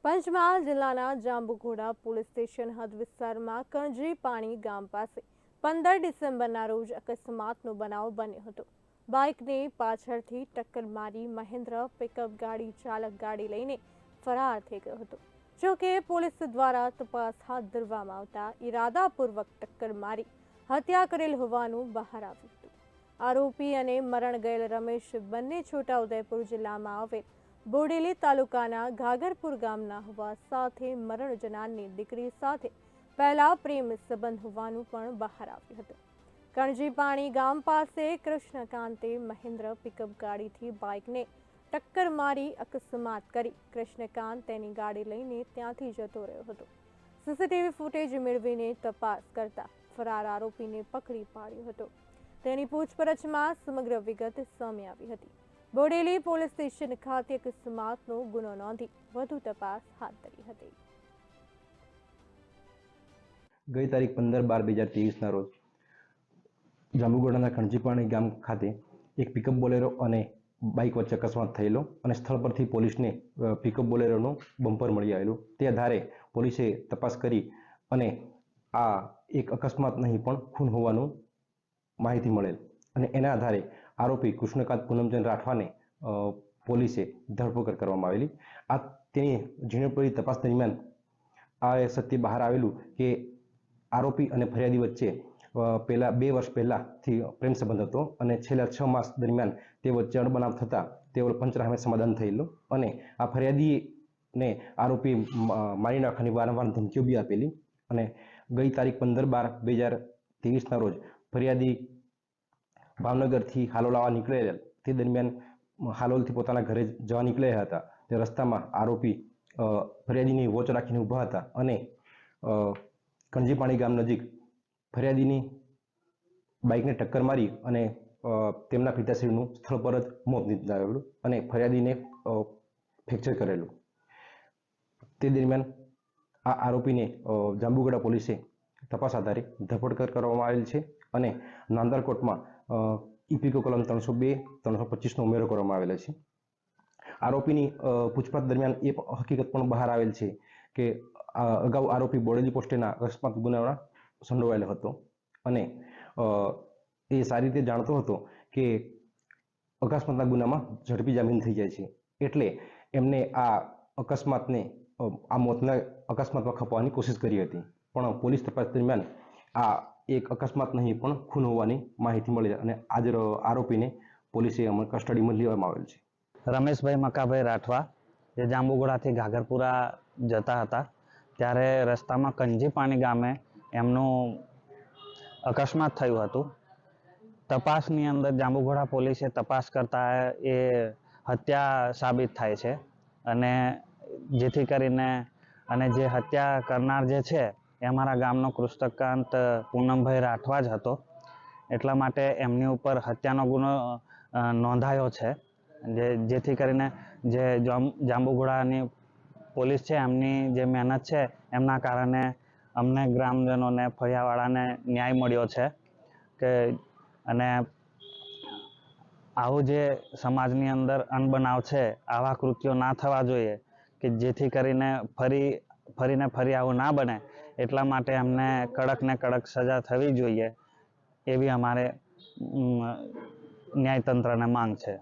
પંચમહાલ જિલ્લાના Jambughoda police station હદ વિસ્તારમાં કણજી પાણી ગામ પાસે 15 ડિસેમ્બરના રોજ અકસ્માતનો બનાવ બન્યો હતો। બાઇકને પાછળથી ટક્કર મારી મહેન્દ્ર પિકઅપ ગાડી ચાલક ગાડી લઈને ફરાર થઈ ગયો હતો। જો કે પોલીસ દ્વારા તપાસ હાથ ધરવામાં આવતા ઇરાદાપૂર્વક ટક્કર મારી હત્યા કરેલ હોવાનું બહાર આવ્યું હતું। આરોપી અને મરણ ગયેલ રમેશ બંને છોટાઉદેપુર જિલ્લામાં આવેલ બોડેલી તાલુકાના ઘાઘરપુર ગામના હોવા સાથે મરણ જનારની દીકરી સાથે પહેલા પ્રેમ સંબંધ હોવાનું પણ બહાર આવ્યું હતું। કણજી પાણી ગામ પાસે કૃષ્ણકાંતે મહેન્દ્ર પિકઅપ ગાડીથી બાઇકને ટક્કર મારી અકસ્માત કરી કૃષ્ણકાંત તેની ગાડી લઈને ત્યાંથી જતો રહ્યો હતો। સીસીટીવી ફૂટેજ મેળવીને તપાસ કરતા ફરાર આરોપીને પકડી પાડ્યો હતો। તેની પૂછપરછમાં સમગ્ર વિગત સામે આવી હતી। બોડેલી પોલીસ સ્ટેશન ખાતે અકસ્માતનો ગુનો નોંધી વધુ તપાસ હાથ ધરી હતી। ગઈ તારીખ 15/12/2023ના રોજ જાંબુઘોડાના કણજીપાણી ગામ ખાતે એક પિકઅપ બોલેરો અને બાઇક વચ્ચે અકસ્માત થયેલો અને સ્થળ પરથી પોલીસને પિકઅપ બોલેરોનું બમ્પર મળી આવેલું। તે આધારે પોલીસે તપાસ કરી અને આ એક અકસ્માત નહીં પણ ખૂન હોવાનું માહિતી મળેલ અને એના આધારે આરોપી કૃષ્ણકાંત પૂનમચંદ રાઠવાને પોલીસે ધરપકડ કરવામાં આવેલી। આ તેની ઝીણવટભરી તપાસ દરમિયાન આ સત્ય બહાર આવેલું કે આરોપી અને ફરિયાદી વચ્ચે પહેલા 2 વર્ષ પહેલાથી પ્રેમ સંબંધ હતો અને છેલ્લા 6 માસ દરમિયાન તે વચ્ચે અણબનાવ થતાં તેઓ પંચનામે સમાધાન થયેલું અને આ ફરિયાદીને આરોપી મારી નાખવાની વારંવાર ધમકીઓ બી આપેલી અને ગઈ તારીખ 15/12/2023ના રોજ ફરિયાદી ભાવનગરથી હાલોલ આવવા નીકળેલા તે દરમિયાન હાલોલથી પોતાના ઘરે જવા નીકળ્યા હતા। તે રસ્તામાં આરોપી ફરિયાદીની વોચ રાખીને ઊભા હતા અને કણજીપાણી ગામ નજીક ફરિયાદીની બાઇકને ટક્કર મારી અને તેમના પિતાશ્રીનું સ્થળ પર જ મોત નિપજાવેલું અને ફરિયાદીને ફ્રેક્ચર કરેલું। તે દરમિયાન આ આરોપીને જાંબુઘોડા પોલીસે તપાસ આધારે ધરપકડ કરવામાં આવેલ છે અને નાંદોદ કોર્ટમાં ઇપીકો કલમ 302-325નો ઉમેરો કરવામાં આવેલો છે। આરોપીની પૂછપરછ દરમિયાન એ હકીકત પણ બહાર આવેલ છે કે અગાઉ આરોપી બોડેલી પોસ્ટેના અકસ્માત ગુનામાં સંડોવાયેલો હતો અને એ સારી રીતે જાણતો હતો કે અકસ્માતના ગુનામાં ઝડપી જામીન થઈ જાય છે, એટલે એમને આ અકસ્માતને આ મોતના અકસ્માતમાં ખપાવવાની કોશિશ કરી હતી, પણ પોલીસ તપાસ દરમિયાન આ એક અકસ્માત નહીં પણ ખૂન હોવાની માહિતી મળી અને આજ આરોપીને પોલીસે કસ્ટડીમાં લેવામાં આવેલ છે। રમેશભાઈ મકાભાઈ રાઠવા જે જાંબુઘોડાથી ઘાઘરપુરા જતા હતા ત્યારે રસ્તામાં કણજીપાણી ગામે એમનું અકસ્માત થયું હતું। તપાસની અંદર જાંબુઘોડા પોલીસે તપાસ કરતા એ હત્યા સાબિત થાય છે અને જેથી કરીને અને જે હત્યા કરનાર જે છે એ અમારા ગામનો કૃષ્ણકાંત પૂનમભાઈ રાઠવા જ હતો, એટલા માટે એમની ઉપર હત્યાનો ગુનો નોંધાયો છે। જેથી કરીને જે જાંબુઘોડાની પોલીસ છે એમની જે મહેનત છે એમના કારણે અમને ગ્રામજનોને ફળિયાવાળાને ન્યાય મળ્યો છે કે અને આવું જે સમાજની અંદર અનબનાવ છે આવા કૃત્યો ના થવા જોઈએ કે જેથી કરીને ફરી આવું ના બને, એટલા માટે અમને કડક ને કડક સજા થવી જોઈએ એવી અમારે ન્યાયતંત્રને માંગ છે।